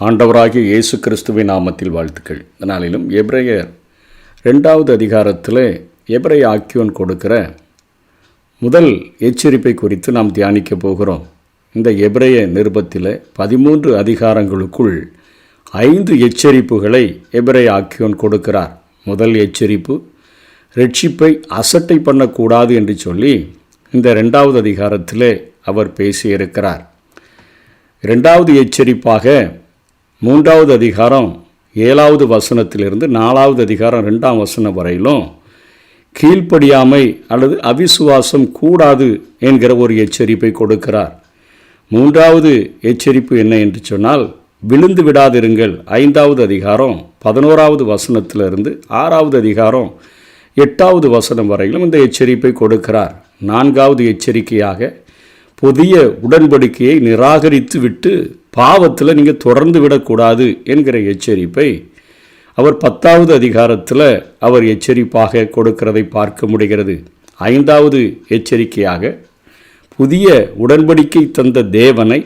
ஆண்டவராகிய இயேசு கிறிஸ்துவின் நாமத்தில் வாழ்த்துக்கள். இதனாலும் எபிரேயர் 2வது அதிகாரத்தில் எபிரேய ஆக்கியோன் கொடுக்கிற முதல் எச்சரிப்பை குறித்து நாம் தியானிக்க போகிறோம். இந்த எபிரேய நிருபத்தில் 13 அதிகாரங்களுக்குள் 5 எச்சரிப்புகளை எபிரேய ஆக்கியோன் கொடுக்கிறார். முதல் எச்சரிப்பு, ரட்சிப்பை அசட்டை பண்ணக்கூடாது என்று சொல்லி இந்த 2வது அதிகாரத்தில் அவர் பேசியிருக்கிறார். 2வது எச்சரிப்பாக 3வது அதிகாரம் 7வது வசனத்திலிருந்து 4வது அதிகாரம் 2ஆம் வசனம் வரையிலும் கீழ்ப்படியாமை அல்லது அவிசுவாசம் கூடாது என்கிற ஒரு எச்சரிப்பை கொடுக்கிறார். 3வது எச்சரிப்பு என்ன என்று சொன்னால், விழுந்து விடாதிருங்கள். 5வது அதிகாரம் 11வது வசனத்திலிருந்து 6வது அதிகாரம் 8வது வசனம் வரையிலும் இந்த எச்சரிப்பை கொடுக்கிறார். 4வது எச்சரிக்கையாக புதிய உடன்படிக்கையை நிராகரித்து விட்டு பாவத்தில் நீங்கள் தொடர்ந்து விடக்கூடாது என்கிற எச்சரிப்பை அவர் 10வது அதிகாரத்தில் அவர் எச்சரிப்பாக கொடுக்கிறதை பார்க்க முடிகிறது. 5வது எச்சரிக்கையாக புதிய உடன்படிக்கை தந்த தேவனை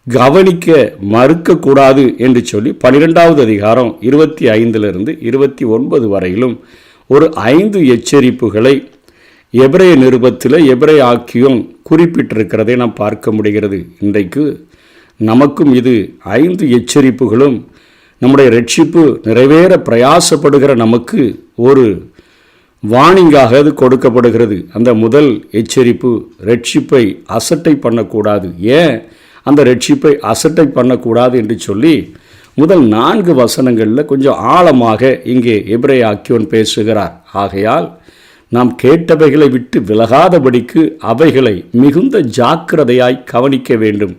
கவனிக்க மறுக்கக்கூடாது என்று சொல்லி 12வது அதிகாரம் 25லிருந்து 29 வரையிலும் ஒரு 5 எச்சரிப்புகளை எபிரேய நிருபத்தில் எபிரேய ஆக்கியோன் குறிப்பிட்டிருக்கிறதை நாம் பார்க்க முடிகிறது. இன்றைக்கு நமக்கும் இது 5 எச்சரிப்புகளும் நம்முடைய ரட்சிப்பு நிறைவேற பிரயாசப்படுகிற நமக்கு ஒரு வார்னிங்காக அது கொடுக்கப்படுகிறது. அந்த முதல் எச்சரிப்பு, ரட்சிப்பை அசட்டை பண்ணக்கூடாது. ஏன் அந்த ரட்சிப்பை அசட்டை பண்ணக்கூடாது என்று சொல்லி முதல் 4 வசனங்களில் கொஞ்சம் ஆழமாக இங்கே எபிரேய ஆக்கியோன் பேசுகிறார். ஆகையால் நாம் கேட்டவைகளை விட்டு விலகாதபடிக்கு அவைகளை மிகுந்த ஜாக்கிரதையாய் கவனிக்க வேண்டும்.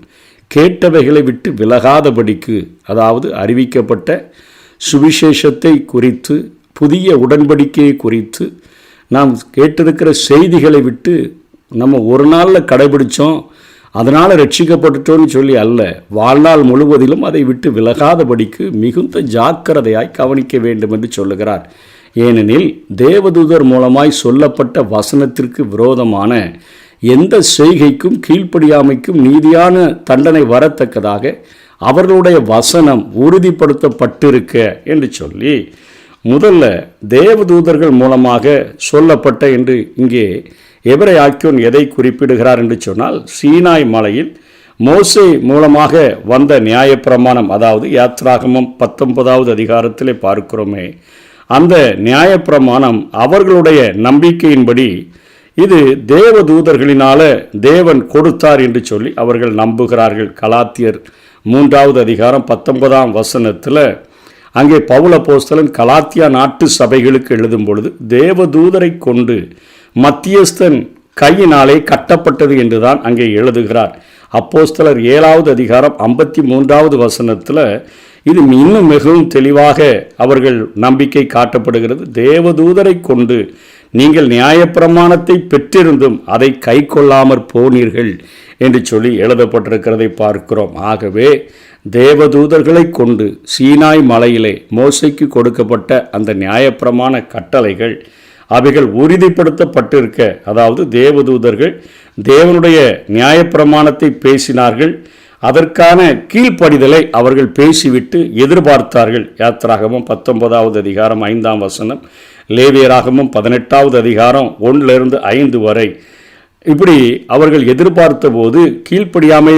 கேட்டவைகளை விட்டு விலகாதபடிக்கு, அதாவது அறிவிக்கப்பட்ட சுவிசேஷத்தை குறித்து, புதிய உடன்படிக்கையை குறித்து நாம் கேட்டிருக்கிற செய்திகளை விட்டு நம்ம ஒரு நாளில் கடைபிடித்தோம் அதனால் ரட்சிக்கப்பட்டுட்டோன்னு சொல்லி அல்ல, வாழ்நாள் முழுவதிலும் அதை விட்டு விலகாதபடிக்கு மிகுந்த ஜாக்கிரதையாய் கவனிக்க வேண்டும் என்று சொல்லுகிறார். ஏனெனில் தேவதூதர் மூலமாய் சொல்லப்பட்ட வசனத்திற்கு விரோதமான எந்த செய்கைக்கும் கீழ்ப்படியாமைக்கும் நீதியான தண்டனை வரத்தக்கதாக அவர்களுடைய வசனம் உறுதிப்படுத்தப்பட்டிருக்க என்று சொல்லி முதல்ல தேவதூதர்கள் மூலமாக சொல்லப்பட்ட என்று இங்கே எபிரேய ஆக்கியோன் எதை குறிப்பிடுகிறார் என்று சொன்னால், சீனாய் மலையில் மோசே மூலமாக வந்த நியாயப்பிரமாணம், அதாவது யாத்ராகமம் 19வது அதிகாரத்திலே பார்க்கிறோமே, அந்த நியாயப்பிரமாணம் அவர்களுடைய நம்பிக்கையின்படி இது தேவதூதர்களினால தேவன் கொடுத்தார் என்று சொல்லி அவர்கள் நம்புகிறார்கள். கலாத்தியர் 3வது அதிகாரம் 19ஆம் வசனத்தில் அங்கே பவுல் அப்போஸ்தலன் கலாத்தியா நாட்டு சபைகளுக்கு எழுதும் பொழுது தேவதூதரை கொண்டு மத்தியஸ்தன் கையினாலே கட்டப்பட்டது என்றுதான் அங்கே எழுதுகிறார். அப்போஸ்தலர் 7வது அதிகாரம் 53வது வசனத்தில் இது இன்னும் மிகவும் தெளிவாக அவர்கள் நம்பிக்கை காட்டப்படுகிறது. தேவதூதரை கொண்டு நீங்கள் நியாயப்பிரமாணத்தை பெற்றிருந்தும் அதை கை கொள்ளாமற் போனீர்கள் என்று சொல்லி எழுதப்பட்டிருக்கிறதை பார்க்கிறோம். ஆகவே தேவதூதர்களை கொண்டு சீனாய் மலையிலே மோசைக்கு கொடுக்கப்பட்ட அந்த நியாயப்பிரமாண கட்டளைகள் அவைகள் உறுதிப்படுத்தப்பட்டிருக்க, அதாவது தேவதூதர்கள் தேவனுடைய நியாயப்பிரமாணத்தை பேசினார்கள், அதற்கான கீழ்ப்படிதலை அவர்கள் பேசிவிட்டு எதிர்பார்த்தார்கள். யாத்ராகமம் 19வது அதிகாரம் 5ஆம் வசனம், லேவியராகமம் 18வது அதிகாரம் 1-5 வரை இப்படி அவர்கள் எதிர்பார்த்த போது கீழ்ப்படியாமை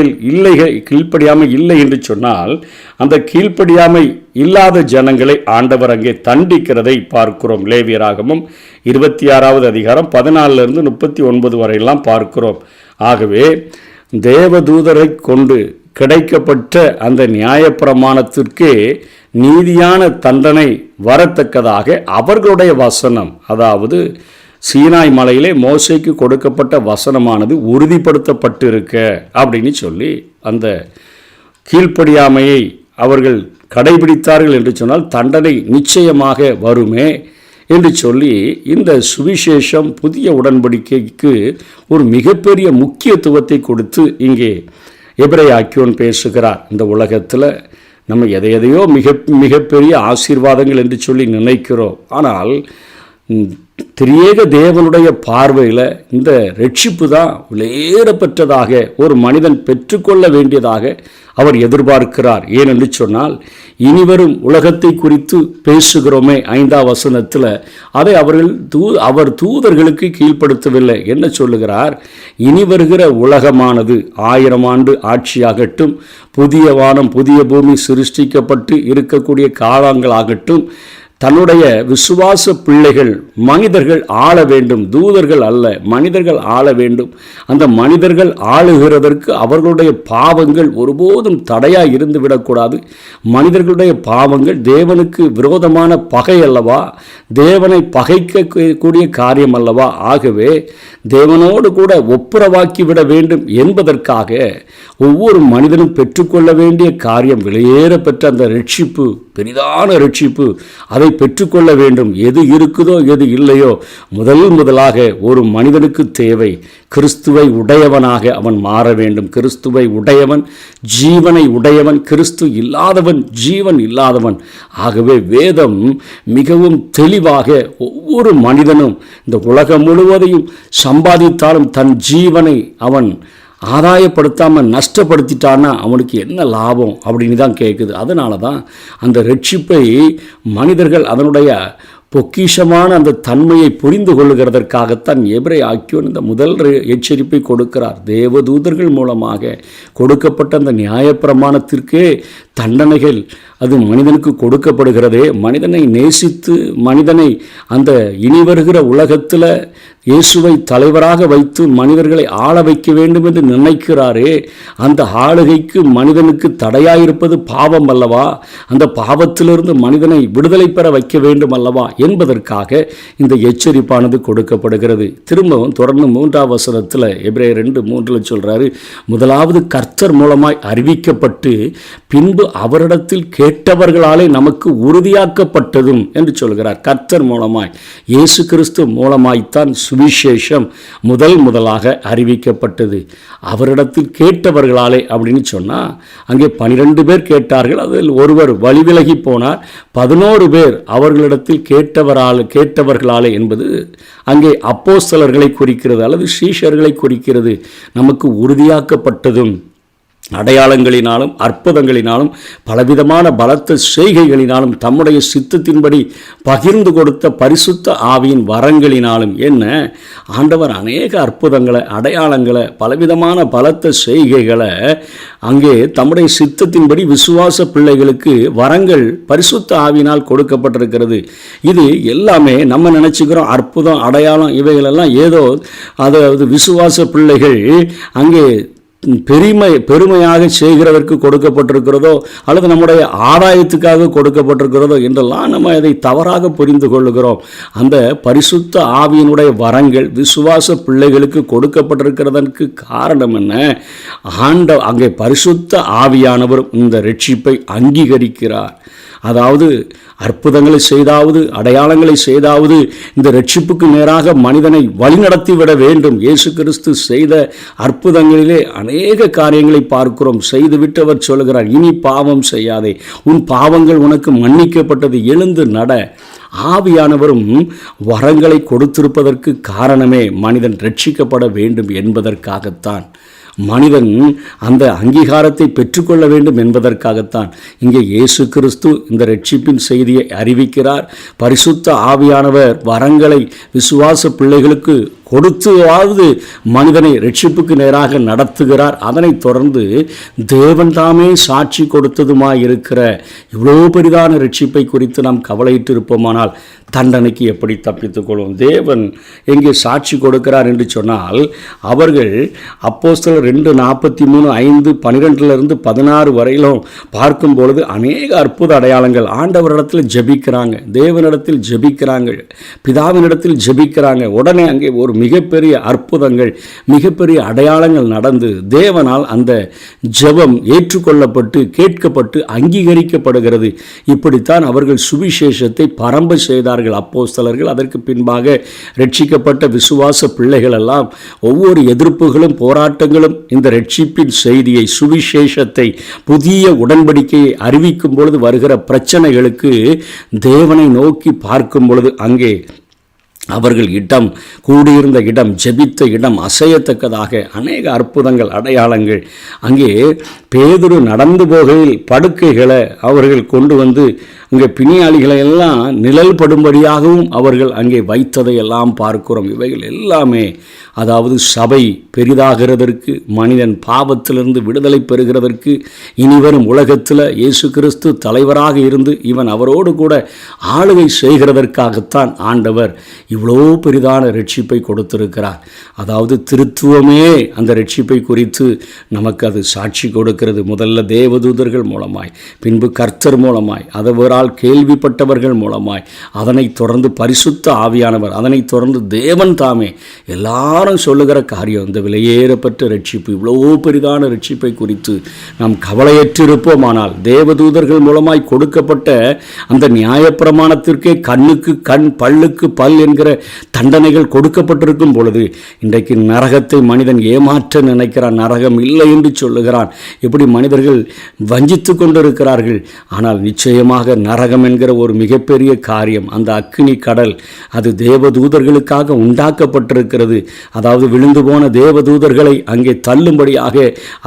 இல்லை என்று சொன்னால் அந்த கீழ்ப்படியாமை இல்லாத ஜனங்களை ஆண்டவர் அங்கே தண்டிக்கிறதை பார்க்கிறோம். லேவியராகமம் 26வது அதிகாரம் 14-39 வரையெல்லாம் பார்க்கிறோம். ஆகவே தேவதூதரை கொண்டு கிடைக்கப்பட்ட அந்த நியாயப்பிரமாணத்திற்கே நீதியான தண்டனை வரத்தக்கதாக அவர்களுடைய வசனம், அதாவது சீனாய் மலையிலே மோசைக்கு கொடுக்கப்பட்ட வசனமானது உறுதிப்படுத்தப்பட்டிருக்க அப்படின்னு சொல்லி அந்த கீழ்ப்படியாமையை அவர்கள் கடைபிடித்தார்கள் என்று சொன்னால் தண்டனை நிச்சயமாக வருமே என்று சொல்லி இந்த சுவிசேஷம் புதிய உடன்படிக்கைக்கு ஒரு மிகப்பெரிய முக்கியத்துவத்தை கொடுத்து இங்கே எபிரேய ஆக்கியோன் பேசுகிறார். இந்த உலகத்தில் நம்ம எதையோ மிகப்பெரிய ஆசீர்வாதங்கள் என்று சொல்லி நினைக்கிறோம். ஆனால் திரியேக தேவனுடைய பார்வையில் இந்த ரட்சிப்பு தான் விலையேறப்பெற்றதாக ஒரு மனிதன் பெற்றுக்கொள்ள வேண்டியதாக அவர் எதிர்பார்க்கிறார். ஏனென்று சொன்னால், இனிவரும் உலகத்தை குறித்து பேசுகிறோமே 5ஆம் வசனத்தில், அதை அவர் தூதர்களுக்கு கீழ்ப்படுத்தவில்லை. என்ன சொல்லுகிறார்? இனி வருகிற உலகமானது 1000 ஆண்டு ஆட்சியாகட்டும், புதிய வானம் புதிய பூமி சிருஷ்டிக்கப்பட்டு இருக்கக்கூடிய காலங்களாகட்டும், தன்னுடைய விசுவாச பிள்ளைகள் மனிதர்கள் ஆள வேண்டும், தூதர்கள் அல்ல, மனிதர்கள் ஆள வேண்டும். அந்த மனிதர்கள் ஆளுகிறதற்கு அவர்களுடைய பாவங்கள் ஒருபோதும் தடையாக இருந்து விடக்கூடாது. மனிதர்களுடைய பாவங்கள் தேவனுக்கு விரோதமான பகை அல்லவா, தேவனை பகைக்கக்கூடிய காரியம் அல்லவா. ஆகவே தேவனோடு கூட ஒப்புரவாக்கி விட வேண்டும் என்பதற்காக ஒவ்வொரு மனிதனும் பெற்றுக்கொள்ள வேண்டிய காரியம் விலையேற பெற்ற அந்த ரட்சிப்பு, பெரிதான ரட்சிப்பு, அதை பெற்றுக்கொள்ள வேண்டும். எது இருக்குதோ எது இல்லையோ, முதலாக ஒரு மனிதனுக்கு தேவை கிறிஸ்துவை உடையவனாக அவன் மாற வேண்டும். கிறிஸ்துவை உடையவன் ஜீவனை உடையவன், கிறிஸ்து இல்லாதவன் ஜீவன் இல்லாதவன். ஆகவே வேதம் மிகவும் தெளிவாக ஒவ்வொரு மனிதனும் இந்த உலகம் முழுவதையும் சம்பாதித்தாலும் தன் ஜீவனை அவன் ஆதாயப்படுத்தாமல் நஷ்டப்படுத்திட்டான்னா அவனுக்கு என்ன லாபம் அப்படின்னு தான் கேட்குது. அதனால தான் அந்த ரட்சிப்பை மனிதர்கள் அதனுடைய பொக்கிஷமான அந்த தன்மையை புரிந்து கொள்ளுகிறதற்காகத்தான் எபிரேய ஆக்கியோன் இந்த முதல் எச்சரிப்பை கொடுக்கிறார். தேவதூதர்கள் மூலமாக கொடுக்கப்பட்ட அந்த நியாயப்பிரமாணத்திற்கே தண்டனைகள் அது மனிதனுக்கு கொடுக்கப்படுகிறதே. மனிதனை நேசித்து மனிதனை அந்த இனி வருகிற உலகத்தில் இயேசுவை தலைவராக வைத்து மனிதர்களை ஆள வைக்க வேண்டும் என்று நினைக்கிறாரே, அந்த ஆளுகைக்கு மனிதனுக்கு தடையாயிருப்பது பாவம் அல்லவா, அந்த பாவத்திலிருந்து மனிதனை விடுதலை பெற வைக்க வேண்டும் அல்லவா என்பதற்காக இந்த எச்சரிப்பானது கொடுக்கப்படுகிறது. திரும்பவும் தொடர்ந்து 3ஆம் வசனத்தில் எபிரேயர் 2:3 சொல்றாரு, முதலாவது கர்த்தர் மூலமாய் அறிவிக்கப்பட்டு பின்பு அவரிடத்தில் கேட்டவர்களாலே நமக்கு உறுதியாக்கப்பட்டதும் என்று சொல்கிறார். கர்த்தர் மூலமாய், இயேசு கிறிஸ்து மூலமாய்த்தான் சுவிசேஷம் முதலாக அறிவிக்கப்பட்டது. அவரிடத்தில் கேட்டவர்களாலே அப்படின்னு சொன்னால், அங்கே 12 பேர் கேட்டார்கள், அதில் ஒருவர் வழிவிலகி போனார். 11 பேர் அவர்களிடத்தில் கேட்டவர்களாலே என்பது அங்கே அப்போஸ்தலர்களை குறிக்கிறது அல்லது சீஷர்களை குறிக்கிறது. நமக்கு உறுதியாக்கப்பட்டதும் அடையாளங்களினாலும் அற்புதங்களினாலும் பலவிதமான பலத்த செய்கைகளினாலும் தம்முடைய சித்தத்தின்படி பகிர்ந்து கொடுத்த பரிசுத்த ஆவியின் வரங்களினாலும். என்ன, ஆண்டவர் அநேக அற்புதங்களை, அடையாளங்களை, பலவிதமான பலத்த செய்கைகளை அங்கே தம்முடைய சித்தத்தின்படி விசுவாச பிள்ளைகளுக்கு வரங்கள் பரிசுத்த ஆவியினால் கொடுக்கப்பட்டிருக்கிறது. இது எல்லாமே நம்ம நினச்சிக்கிறோம் அற்புதம் அடையாளம் இவைகளெல்லாம் ஏதோ அதாவது விசுவாச பிள்ளைகள் அங்கே பெருமையாக செய்கிறதற்கு கொடுக்கப்பட்டிருக்கிறதோ அல்லது நம்முடைய ஆதாயத்துக்காக கொடுக்கப்பட்டிருக்கிறதோ என்றெல்லாம் நம்ம அதை தவறாக புரிந்து கொள்ளுகிறோம். அந்த பரிசுத்த ஆவியினுடைய வரங்கள் விசுவாச பிள்ளைகளுக்கு கொடுக்கப்பட்டிருக்கிறதற்கு காரணம் என்ன? அங்கே பரிசுத்த ஆவியானவர் இந்த ரட்சிப்பை அங்கீகரிக்கிறார். அதாவது அற்புதங்களை செய்தாவது அடையாளங்களை செய்தாவது இந்த ரட்சிப்புக்கு நேராக மனிதனை வழிநடத்தி விட வேண்டும். இயேசு கிறிஸ்து செய்த அற்புதங்களிலே அநேக காரியங்களை பார்க்கிறோம். செய்துவிட்டு அவர் சொல்கிறார், இனி பாவம் செய்யாதே, உன் பாவங்கள் உனக்கு மன்னிக்கப்பட்டது, எழுந்து நட. ஆவியானவரும் வரங்களை கொடுத்திருப்பதற்கு காரணமே மனிதன் ரட்சிக்கப்பட வேண்டும் என்பதற்காகத்தான். மனிதன் அந்த அங்கீகாரத்தை பெற்றுக்கொள்ள வேண்டும் என்பதற்காகத்தான் இங்கே இயேசு கிறிஸ்து இந்த ரட்சிப்பின் செய்தியை அறிவிக்கிறார். பரிசுத்த ஆவியானவர் வரங்களை விசுவாச பிள்ளைகளுக்கு கொடுத்துவாவது மனிதனை ரட்சிப்புக்கு நேராக நடத்துகிறார். அதனைத் தொடர்ந்து தேவன் தாமே சாட்சி கொடுத்ததுமாயிருக்கிற இவ்வளோ பெரிதான ரட்சிப்பை குறித்து நாம் கவலையிட்டு இருப்போமானால் தண்டனைக்கு எப்படி தப்பித்துக் கொள்வோம்? தேவன் எங்கே சாட்சி கொடுக்கிறார் என்று சொன்னால், அவர்கள் அப்போஸ்தலர் 2:43, 5:12 16 வரையிலும் பார்க்கும் பொழுது அநேக அற்புத அடையாளங்கள் ஆண்டவரிடத்தில் ஜெபிக்கிறாங்க, தேவனிடத்தில் ஜெபிக்கிறாங்க, பிதாவினிடத்தில் ஜெபிக்கிறாங்க. உடனே அங்கே ஒரு மிகப்பெரிய அற்புதங்கள், மிகப்பெரிய அடையாளங்கள் நடந்து தேவனால் அந்த ஜெபம் ஏற்றுக்கொள்ளப்பட்டு கேட்கப்பட்டு அங்கீகரிக்கப்படுகிறது. இப்படித்தான் அவர்கள் சுவிசேஷத்தை பரம்ப செய்தார்கள் அப்போஸ்தலர்கள். அதற்கு பின்பாக ரட்சிக்கப்பட்ட விசுவாச பிள்ளைகள் எல்லாம் ஒவ்வொரு எதிர்ப்புகளும் போராட்டங்களும் இந்த ரட்சிப்பின் செய்தியை, சுவிசேஷத்தை, புதிய உடன்படிக்கையை அறிவிக்கும் பொழுது வருகிற பிரச்சனைகளுக்கு தேவனை நோக்கி பார்க்கும் பொழுது அங்கே அவர்கள் இடம், கூடியிருந்த இடம், ஜெபித்த இடம் அசையத்தக்கதாக அநேக அற்புதங்கள், அடையாளங்கள். அங்கே பேதுரு நடந்து போகையில் படுக்கைகளை அவர்கள் கொண்டு வந்து அங்கே பிணியாளிகளை எல்லாம் நிழல் படும்படியாகவும் அவர்கள் அங்கே வைத்ததை எல்லாம் பார்க்கிறோம். இவைகள் எல்லாமே அதாவது சபை பெரிதாகிறதற்கு, மனிதன் பாவத்திலிருந்து விடுதலை பெறுகிறதற்கு, இனிவரும் உலகத்தில் இயேசு கிறிஸ்து தலைவராக இருந்து இவன் அவரோடு கூட ஆளுகை செய்கிறதற்காகத்தான் ஆண்டவர் இவ்வளோ பெரிதான ரட்சிப்பை கொடுத்திருக்கிறார். அதாவது திருத்துவமே அந்த ரட்சிப்பை குறித்து நமக்கு அது சாட்சி கொடுக்கிறது. முதல்ல தேவதூதர்கள் மூலமாய், பின்பு கர்த்தர் மூலமாய், அதவரால் கேள்விப்பட்டவர்கள் மூலமாய், அதனைத் தொடர்ந்து பரிசுத்த ஆவியானவர், அதனைத் தொடர்ந்து தேவன் தாமே எல்லாரும் சொல்லுகிற காரியம். இந்த விலையேறப்பட்ட ரட்சிப்பு, இவ்வளோ பெரிதான ரட்சிப்பை குறித்து நாம் கவலையற்றிருப்போமானால், தேவதூதர்கள் மூலமாய் கொடுக்கப்பட்ட அந்த நியாயப்பிரமாணத்திற்கே கண்ணுக்கு கண், பல்லுக்கு பல் என்கிற தண்டனைகள் கொடுக்கப்பட்டிருக்கும் பொழுது இன்றைக்கு நரகத்தை மனிதன் ஏமாற்ற நினைக்கிறான். நரகம் இல்லை என்று சொல்லுகிறான். இப்படி மனிதர்கள் வஞ்சித்து கொண்டிருக்கிறார்கள். ஆனால் நிச்சயமாக நரகம் என்கிற ஒரு மிகப்பெரிய காரியம், அந்த அக்கினி கடல், அது தேவதூதர்களுக்காக உண்டாக்கப்பட்டிருக்கிறது. அதாவது விழுந்து போன தேவதூதர்களை அங்கே தள்ளும்படியாக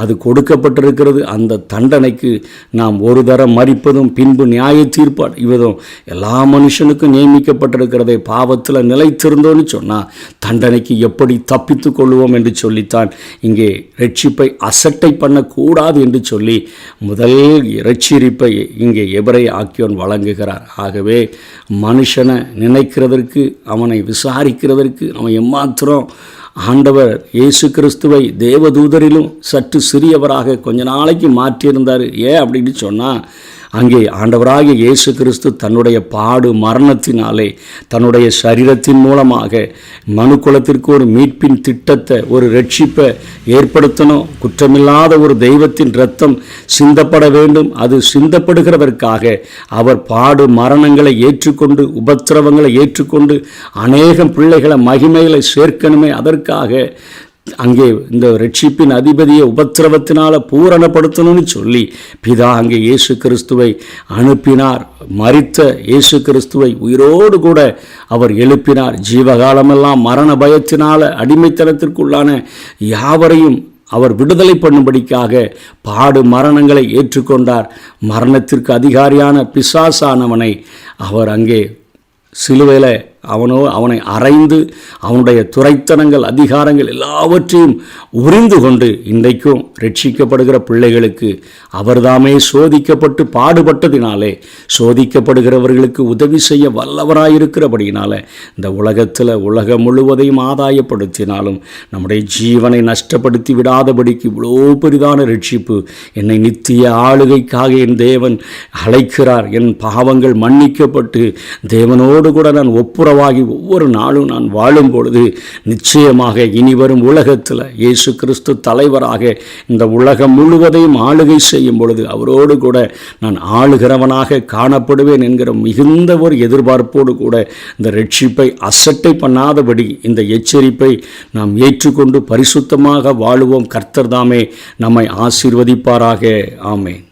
அது கொடுக்கப்பட்டிருக்கிறது. அந்த தண்டனைக்கு நாம் ஒரு தரம் மரிப்பதும் பின்பு நியாய தீர்ப்படைவதும் எல்லா மனுஷனுக்கும் நியமிக்கப்பட்டிருக்கிறதை பாவத்தில் நிலைத்திருந்தோன்னு சொன்னால் தண்டனைக்கு எப்படி தப்பித்து கொள்வோம் என்று சொல்லித்தான் இங்கே ரட்சிப்பை அசட்டை பண்ணக்கூடாது என்று சொல்லி முதல் ரட்சிப்பை இங்கே எபிரேய ஆக்கியோன் வழங்குகிறார். ஆகவே மனுஷனை நினைக்கிறதற்கு, அவனை விசாரிக்கிறதற்கு அவன் எம்மாத்திரம் ஆண்டவர் இயேசு கிறிஸ்துவை தேவதூதரிலும் சற்று சிறியவராக கொஞ்ச நாளைக்கு மாற்றியிருந்தார். ஏன் அப்படின்னு சொன்னால், அங்கே ஆண்டவராகிய இயேசு கிறிஸ்து தன்னுடைய பாடு மரணத்தினாலே, தன்னுடைய சரீரத்தின் மூலமாக மனுக்குலத்திற்கு ஒரு மீட்பின் திட்டத்தை, ஒரு ரட்சிப்பை ஏற்படுத்தணும். குற்றமில்லாத ஒரு தெய்வத்தின் இரத்தம் சிந்தப்பட வேண்டும். அது சிந்தப்படுகிறதற்காக அவர் பாடு மரணங்களை ஏற்றுக்கொண்டு, உபத்திரவங்களை ஏற்றுக்கொண்டு அநேகம் பிள்ளைகளை மகிமைகளை சேர்க்கணுமே. அதற்காக அங்கே இந்த ரட்சிப்பின் அதிபதியை உபத்திரவத்தினால் பூரணப்படுத்தணும்னு சொல்லி பிதா அங்கே இயேசு கிறிஸ்துவை அனுப்பினார். மரித்த இயேசு கிறிஸ்துவை உயிரோடு கூட அவர் எழுப்பினார். ஜீவகாலமெல்லாம் மரண பயத்தினால் அடிமைத்தனத்திற்குள்ளான யாவரையும் அவர் விடுதலை பண்ணும்படிக்காக பாடு மரணங்களை ஏற்றுக்கொண்டார். மரணத்திற்கு அதிகாரியான பிசாசானவனை அவர் அங்கே சிலுவையில் அவனை அறைந்து அவனுடைய துரைத்தனங்கள், அதிகாரங்கள் எல்லாவற்றையும் உறிந்து கொண்டு இன்றைக்கும் ரட்சிக்கப்படுகிற பிள்ளைகளுக்கு அவர்தாமே சோதிக்கப்பட்டு பாடுபட்டதினாலே சோதிக்கப்படுகிறவர்களுக்கு உதவி செய்ய வல்லவராயிருக்கிறபடியினால இந்த உலகத்தில் உலகம் முழுவதையும் ஆதாயப்படுத்தினாலும் நம்முடைய ஜீவனை நஷ்டப்படுத்தி விடாதபடிக்கு இவ்வளோ பெரிதான ரட்சிப்பு என்னை நித்திய ஆளுகைக்காக என் தேவன் அழைக்கிறார். என் பாவங்கள் மன்னிக்கப்பட்டு தேவனோடு கூட நான் ஒப்புரவாகி ஒவ்வொரு நாளும் நான் வாழும் பொழுது நிச்சயமாக இனிவரும் உலகத்தில் இயேசு கிறிஸ்து தலைவராக இந்த உலகம் முழுவதையும் ஆளுகை செய்யும் பொழுது அவரோடு கூட நான் ஆளுகிறவனாக காணப்படுவேன் என்கிற மிகுந்த ஒரு எதிர்பார்ப்போடு கூட இந்த ரட்சிப்பை அசட்டை பண்ணாதபடி இந்த எச்சரிப்பை நாம் ஏற்றுக்கொண்டு பரிசுத்தமாக வாழுவோம். கர்த்தர் தாமே நம்மை ஆசீர்வதிப்பாராக. ஆமென்.